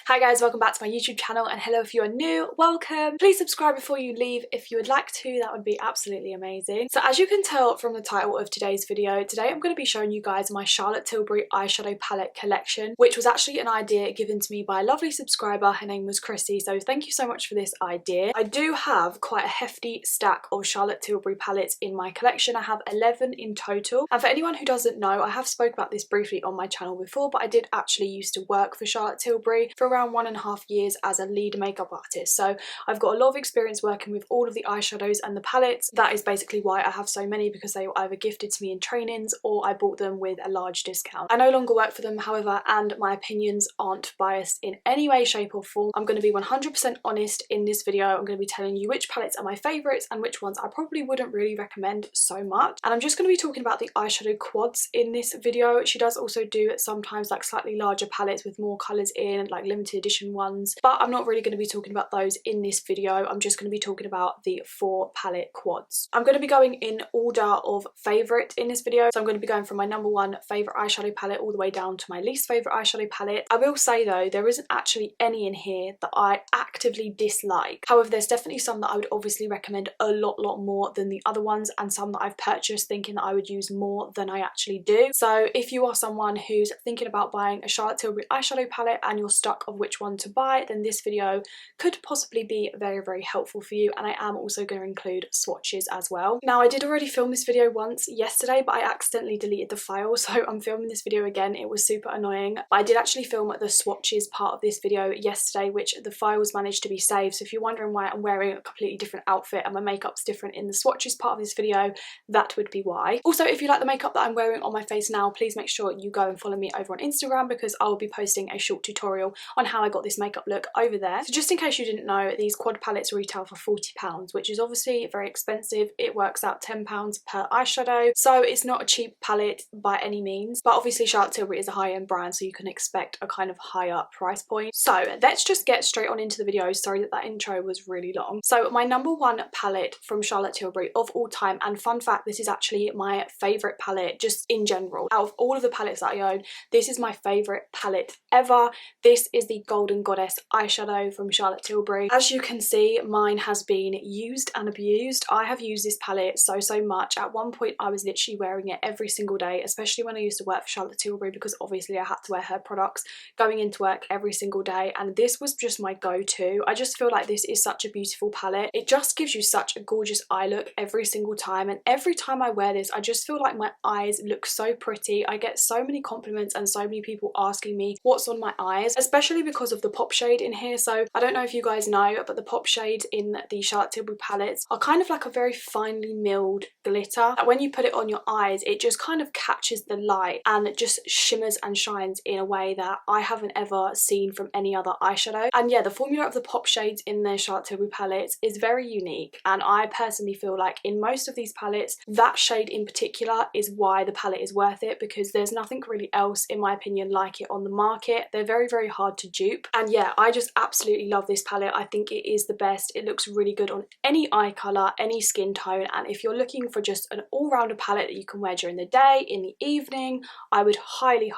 Hi guys, welcome back to my YouTube channel, and hello if you are new, welcome. Please subscribe before you leave if you would like to, that would be absolutely amazing. So as you can tell from the title of today's video, today I'm going to be showing you guys my Charlotte Tilbury eyeshadow palette collection, which was actually an idea given to me by a lovely subscriber. Her name was Chrissy, so thank you so much for this idea. I do have quite a hefty stack of Charlotte Tilbury palettes in my collection. I have 11 in total, and for anyone who doesn't know, I have spoke about this briefly on my channel before, but I did actually used to work for Charlotte Tilbury for around 1.5 years as a lead makeup artist, so I've got a lot of experience working with all of the eyeshadows and the palettes. That is basically why I have so many, because they were either gifted to me in trainings or I bought them with a large discount. I no longer work for them, however, and my opinions aren't biased in any way, shape or form. I'm going to be 100% honest in this video. I'm going to be telling you which palettes are my favourites and which ones I probably wouldn't really recommend so much, and I'm just going to be talking about the eyeshadow quads in this video. She does also do sometimes like slightly larger palettes with more colours in, like limited edition ones, but I'm not really going to be talking about those in this video. I'm just going to be talking about the 4 palette quads. I'm going to be going in order of favourite in this video, so I'm going to be going from my number 1 favourite eyeshadow palette all the way down to my least favourite eyeshadow palette. I will say though, there isn't actually any in here that I actively dislike. However, there's definitely some that I would obviously recommend a lot more than the other ones, and some that I've purchased thinking that I would use more than I actually do. So if you are someone who's thinking about buying a Charlotte Tilbury eyeshadow palette and you're stuck of which one to buy, then this video could possibly be very helpful for you, and I am also going to include swatches as well. Now, I did already film this video once yesterday, but I accidentally deleted the file, so I'm filming this video again. It was super annoying, but I did actually film the swatches part of this video yesterday, which the files managed to be saved. So if you're wondering why I'm wearing a completely different outfit and my makeup's different in the swatches part of this video, that would be why. Also, if you like the makeup that I'm wearing on my face now, please make sure you go and follow me over on Instagram, because I will be posting a short tutorial on how I got this makeup look over there. So just in case you didn't know, these quad palettes retail for £40, which is obviously very expensive. It works out £10 per eyeshadow, so it's not a cheap palette by any means, but obviously Charlotte Tilbury is a high-end brand, so you can expect a kind of higher price point. So let's just get straight on into the video. Sorry that intro was really long. So my number 1 palette from Charlotte Tilbury of all time, and fun fact, this is actually my favourite palette just in general. Out of all of the palettes that I own, this is my favourite palette ever. This is the Golden Goddess eyeshadow from Charlotte Tilbury. As you can see, mine has been used and abused. I have used this palette so much. At one point I was literally wearing it every single day, especially when I used to work for Charlotte Tilbury, because obviously I had to wear her products going into work every single day, and this was just my go-to. I just feel like this is such a beautiful palette. It just gives you such a gorgeous eye look every single time, and every time I wear this I just feel like my eyes look so pretty. I get so many compliments and so many people asking me what's on my eyes, especially because of the pop shade in here. So I don't know if you guys know, but the pop shades in the Charlotte Tilbury palettes are kind of like a very finely milled glitter that when you put it on your eyes, it just kind of catches the light and it just shimmers and shines in a way that I haven't ever seen from any other eyeshadow. And yeah, the formula of the pop shades in the Charlotte Tilbury palettes is very unique, and I personally feel like in most of these palettes, that shade in particular is why the palette is worth it, because there's nothing really else in my opinion like it on the market. They're very hard to dupe, and yeah, I just absolutely love this palette. I think it is the best. It looks really good on any eye colour, any skin tone, and if you're looking for just an all-rounder palette that you can wear during the day, in the evening, I would highly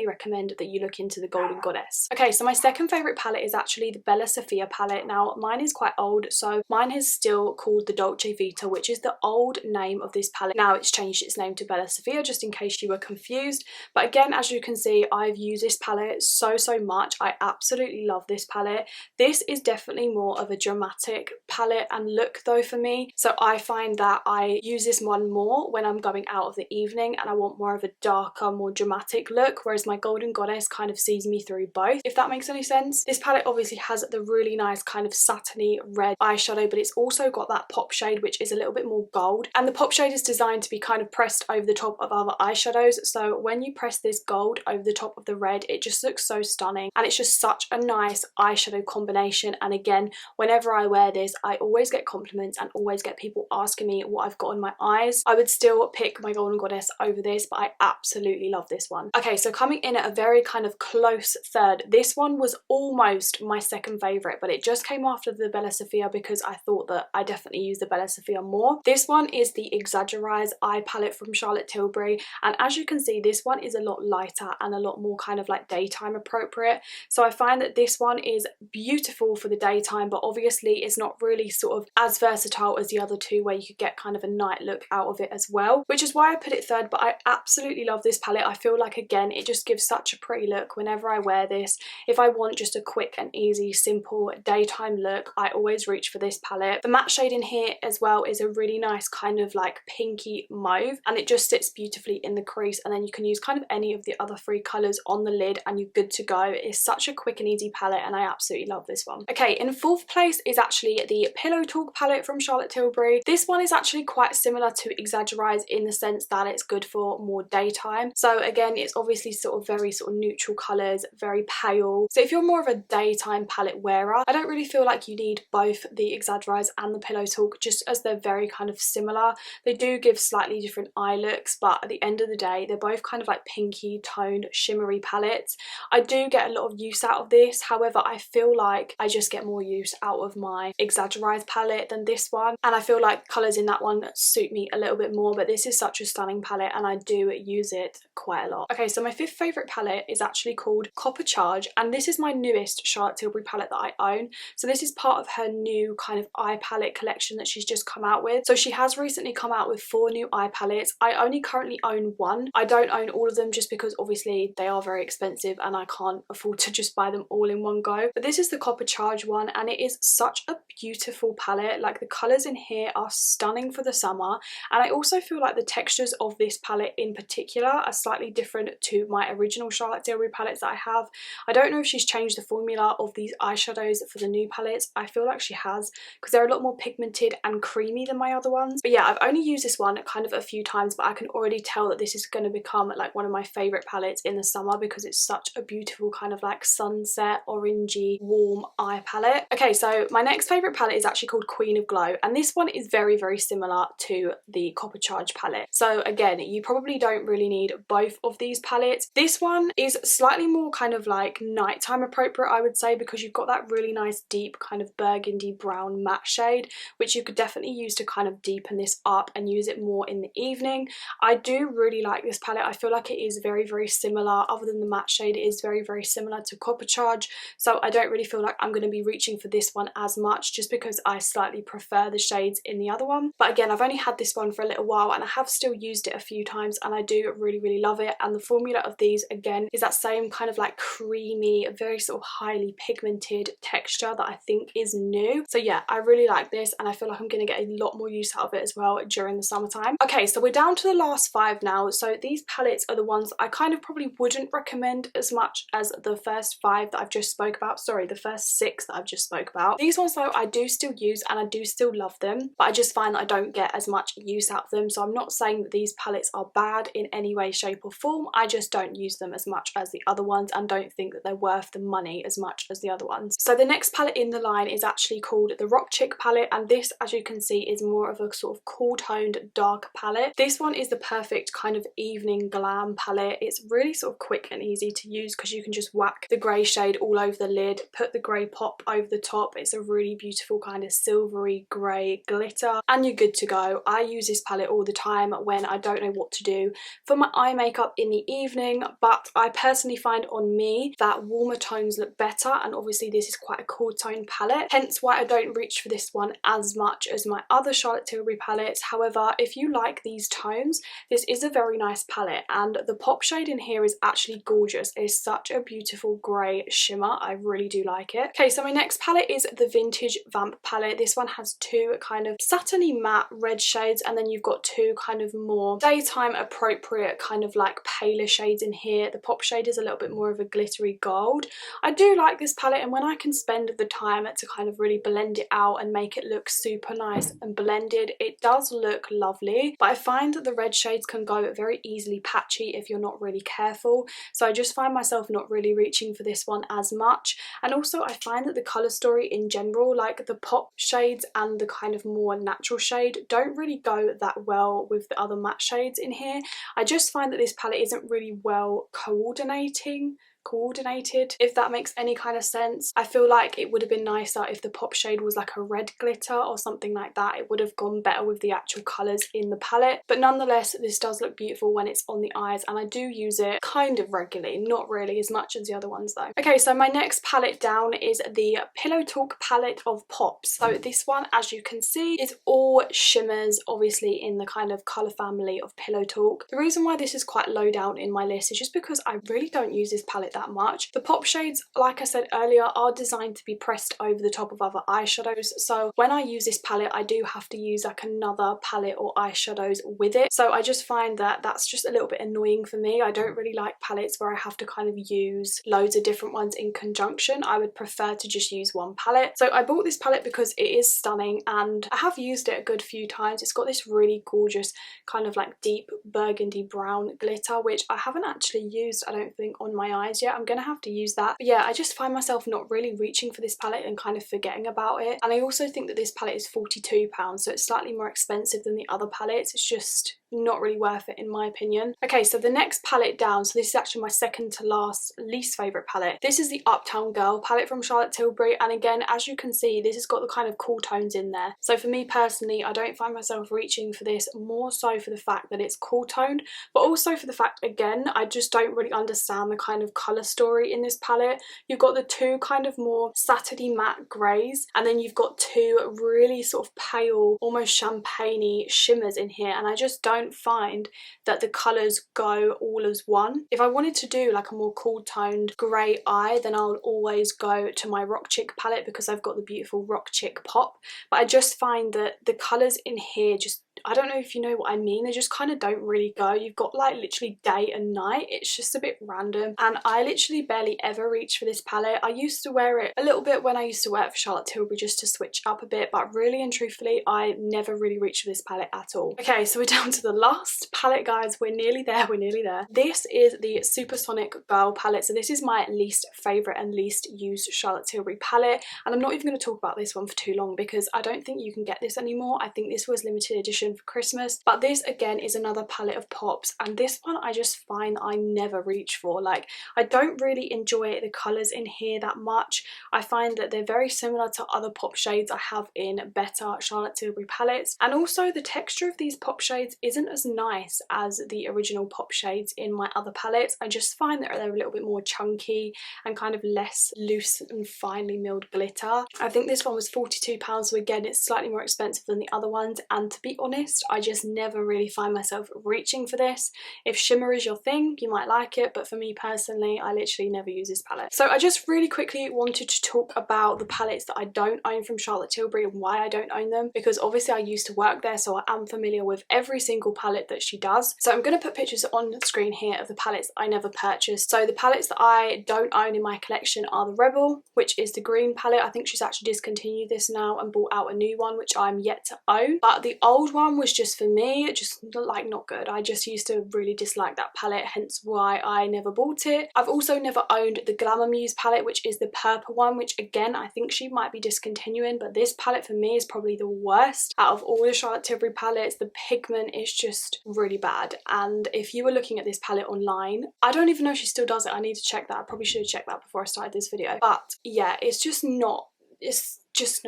recommend that you look into the Golden Goddess. Okay, so my second favourite palette is actually the Bella Sofia palette. Now mine is quite old, so mine is still called the Dolce Vita, which is the old name of this palette. Now it's changed its name to Bella Sofia, just in case you were confused. But again, as you can see, I've used this palette so much. I absolutely love this palette. This is definitely more of a dramatic palette and look though for me, so I find that I use this one more when I'm going out of the evening and I want more of a darker, more dramatic look, whereas my Golden Goddess kind of sees me through both, if that makes any sense. This palette obviously has the really nice kind of satiny red eyeshadow, but it's also got that pop shade which is a little bit more gold, and the pop shade is designed to be kind of pressed over the top of other eyeshadows, so when you press this gold over the top of the red, it just looks so stunning, and it's just such a nice eyeshadow combination. And again, whenever I wear this, I always get compliments and always get people asking me what I've got on my eyes. I would still pick my Golden Goddess over this, but I absolutely love this one. Okay, so coming in at a very kind of close third, this one was almost my second favourite, but it just came after the Bella Sofia because I thought that I definitely use the Bella Sofia more. This one is the Exagger-eyes eye palette from Charlotte Tilbury, and as you can see, this one is a lot lighter and a lot more kind of like daytime appropriate. So I find that this one is beautiful for the daytime, but obviously it's not really sort of as versatile as the other two where you could get kind of a night look out of it as well, which is why I put it third. But I absolutely love this palette. I feel like, again, it just gives such a pretty look whenever I wear this. If I want just a quick and easy, simple daytime look, I always reach for this palette. The matte shade in here as well is a really nice kind of like pinky mauve, and it just sits beautifully in the crease, and then you can use kind of any of the other three colours on the lid and you're good to go. It's such a quick and easy palette and I absolutely love this one. Okay, in fourth place is actually the Pillow Talk palette from Charlotte Tilbury. This one is actually quite similar to Exagger-eyes in the sense that it's good for more daytime. So again, it's obviously sort of very sort of neutral colours, very pale. So if you're more of a daytime palette wearer, I don't really feel like you need both the Exagger-eyes and the Pillow Talk, just as they're very kind of similar. They do give slightly different eye looks, but at the end of the day, they're both kind of like pinky toned shimmery palettes. I do get a lot of use out of this. However, I feel like I just get more use out of my Exagger-eyes palette than this one, and I feel like colours in that one suit me a little bit more, but this is such a stunning palette and I do use it quite a lot. Okay, so my fifth favourite palette is actually called Copper Charge, and this is my newest Charlotte Tilbury palette that I own. So this is part of her new kind of eye palette collection that she's just come out with. So she has recently come out with 4 new eye palettes. I only currently own one. I don't own all of them just because obviously they are very expensive and I can't afford to just buy them all in one go. But this is the Copper Charge one, and it is such a beautiful palette. Like, the colours in here are stunning for the summer, and I also feel like the textures of this palette in particular are slightly different to my original Charlotte Tilbury palettes that I have. I don't know if she's changed the formula of these eyeshadows for the new palettes. I feel like she has, because they're a lot more pigmented and creamy than my other ones. But yeah, I've only used this one kind of a few times, but I can already tell that this is going to become like one of my favourite palettes in the summer because it's such a beautiful kind of like sunset orangey warm eye palette. Okay, so my next favourite palette is actually called Queen of Glow, and this one is very, very similar to the Copper Charge palette. So again, you probably don't really need both of these palettes. This one is slightly more kind of like nighttime appropriate, I would say, because you've got that really nice deep kind of burgundy brown matte shade, which you could definitely use to kind of deepen this up and use it more in the evening. I do really like this palette. I feel like it is very, very similar. Other than the matte shade, it is very, very similar to Copper Charge, so I don't really feel like I'm going to be reaching for this one as much, just because I slightly prefer the shades in the other one. But again, I've only had this one for a little while and I have still used it a few times and I do really, really love it. And the formula of these again is that same kind of like creamy, very sort of highly pigmented texture that I think is new. So yeah, I really like this and I feel like I'm going to get a lot more use out of it as well during the summertime. Okay, so we're down to the last 5 now. So these palettes are the ones I kind of probably wouldn't recommend as much as the first 5 that I've just spoke about. Sorry, the first 6 that I've just spoke about. These ones though I do still use and I do still love them, but I just find that I don't get as much use out of them. So I'm not saying that these palettes are bad in any way, shape or form. I just don't use them as much as the other ones and don't think that they're worth the money as much as the other ones. So the next palette in the line is actually called the Rock Chick palette, and this, as you can see, is more of a sort of cool toned dark palette. This one is the perfect kind of evening glam palette. It's really sort of quick and easy to use because you can just whack the grey shade all over the lid, put the grey pop over the top. It's a really beautiful kind of silvery grey glitter and you're good to go. I use this palette all the time when I don't know what to do for my eye makeup in the evening, but I personally find on me that warmer tones look better, and obviously this is quite a cool tone palette, hence why I don't reach for this one as much as my other Charlotte Tilbury palettes. However, if you like these tones, this is a very nice palette, and the pop shade in here is actually gorgeous. It is such a beautiful grey shimmer. I really do like it. Okay, so my next palette is the Vintage Vamp palette. This one has 2 kind of satiny matte red shades, and then you've got 2 kind of more daytime appropriate kind of like paler shades in here. The pop shade is a little bit more of a glittery gold. I do like this palette, and when I can spend the time to kind of really blend it out and make it look super nice and blended, it does look lovely. But I find that the red shades can go very easily patchy if you're not really careful, so I just find myself not really reaching for this one as much. And also I find that the colour story in general, like the pop shades and the kind of more natural shade, don't really go that well with the other matte shades in here. I just find that this palette isn't really well coordinating coordinated, if that makes any kind of sense. I feel like it would have been nicer if the pop shade was like a red glitter or something like that. It would have gone better with the actual colours in the palette, but nonetheless this does look beautiful when it's on the eyes, and I do use it kind of regularly, not really as much as the other ones though. Okay, so my next palette down is the Pillow Talk palette of Pops. So this one, as you can see, is all shimmers, obviously in the kind of colour family of Pillow Talk. The reason why this is quite low down in my list is just because I really don't use this palette that much. The pop shades, like I said earlier, are designed to be pressed over the top of other eyeshadows, so when I use this palette I do have to use like another palette or eyeshadows with it, so I just find that that's just a little bit annoying for me. I don't really like palettes where I have to kind of use loads of different ones in conjunction. I would prefer to just use one palette. So I bought this palette because it is stunning and I have used it a good few times. It's got this really gorgeous kind of like deep burgundy brown glitter, which I haven't actually used, I don't think, on my eyes yet. I'm gonna have to use that. But yeah, I just find myself not really reaching for this palette and kind of forgetting about it. And I also think that this palette is £42, so it's slightly more expensive than the other palettes. It's just not really worth it in my opinion. Okay, so the next palette down, so this is actually my second to last least favourite palette. This is the Uptown Girl palette from Charlotte Tilbury, and again, as you can see, this has got the kind of cool tones in there. So for me personally, I don't find myself reaching for this, more so for the fact that it's cool toned, but also for the fact, again, I just don't really understand the kind of colour story in this palette. You've got the two kind of more satiny matte greys, and then you've got two really sort of pale, almost champagne-y shimmers in here, and I just don't find that the colours go all as one. If I wanted to do like a more cool toned grey eye, then I'll always go to my Rock Chick palette because I've got the beautiful Rock Chick pop, but I just find that the colours in here just, I don't know if you know what I mean, they just kind of don't really go. You've got like literally day and night, it's just a bit random, and I literally barely ever reach for this palette. I used to wear it a little bit when I used to work for Charlotte Tilbury just to switch up a bit, but really and truthfully I never really reached for this palette at all. Okay, so we're down to the last palette, guys. We're nearly there, we're nearly there. This is the Supersonic Girl palette. So this is my least favourite and least used Charlotte Tilbury palette, and I'm not even going to talk about this one for too long because I don't think you can get this anymore. I think this was limited edition for Christmas, but this again is another palette of Pops, and this one I just find I never reach for. Like, I don't really enjoy the colours in here that much. I find that they're very similar to other pop shades I have in better Charlotte Tilbury palettes, and also the texture of these pop shades isn't as nice as the original pop shades in my other palettes. I just find that they're a little bit more chunky and kind of less loose and finely milled glitter. I think this one was £42, so again it's slightly more expensive than the other ones, and to be honest, I just never really find myself reaching for this. If shimmer is your thing, you might like it, but for me personally, I literally never use this palette. So I just really quickly wanted to talk about the palettes that I don't own from Charlotte Tilbury and why I don't own them, because obviously I used to work there, so I am familiar with every single palette that she does. So I'm going to put pictures on the screen here of the palettes I never purchased. So the palettes that I don't own in my collection are the Rebel, which is the green palette. I think she's actually discontinued this now and bought out a new one, which I'm yet to own. But the old one was just, for me, just like not good. I just used to really dislike that palette, hence why I never bought it. I've also never owned the Glamour Muse palette, which is the purple one, which again I think she might be discontinuing, but this palette for me is probably the worst out of all the Charlotte Tilbury palettes. The pigment is just really bad, and if you were looking at this palette online, I don't even know if she still does it. I need to check that. I probably should have checked that before I started this video, but yeah, it's just not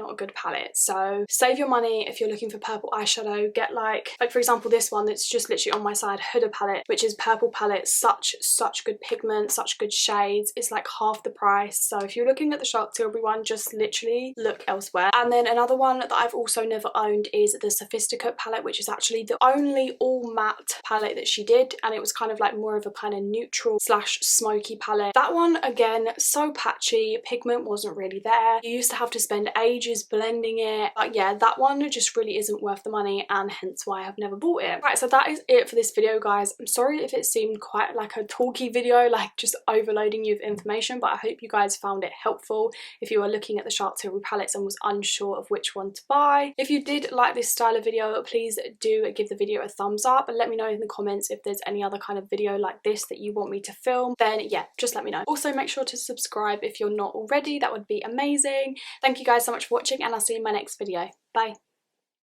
a good palette. So save your money if you're looking for purple eyeshadow. Get like for example this one that's just literally on my side, Huda palette, which is purple palette, such good pigment, such good shades. It's like half the price. So if you're looking at the Charlotte Tilbury one, just literally look elsewhere. And then another one that I've also never owned is the Sophisticate palette, which is actually the only all matte palette that she did, and it was kind of like more of a kind of neutral slash smoky palette. That one again, so patchy, pigment wasn't really there. You used to have to spend ages blending it, but yeah, that one just really isn't worth the money, and hence why I've never bought it. Right, so that is it for this video, guys. I'm sorry if it seemed quite like a talky video, like just overloading you with information, but I hope you guys found it helpful if you were looking at the Charlotte Tilbury palettes and was unsure of which one to buy. If you did like this style of video, please do give the video a thumbs up and let me know in the comments if there's any other kind of video like this that you want me to film. Then yeah, just let me know. Also make sure to subscribe if you're not already, that would be amazing. Thank you guys so much for watching, and I'll see you in my next video. Bye.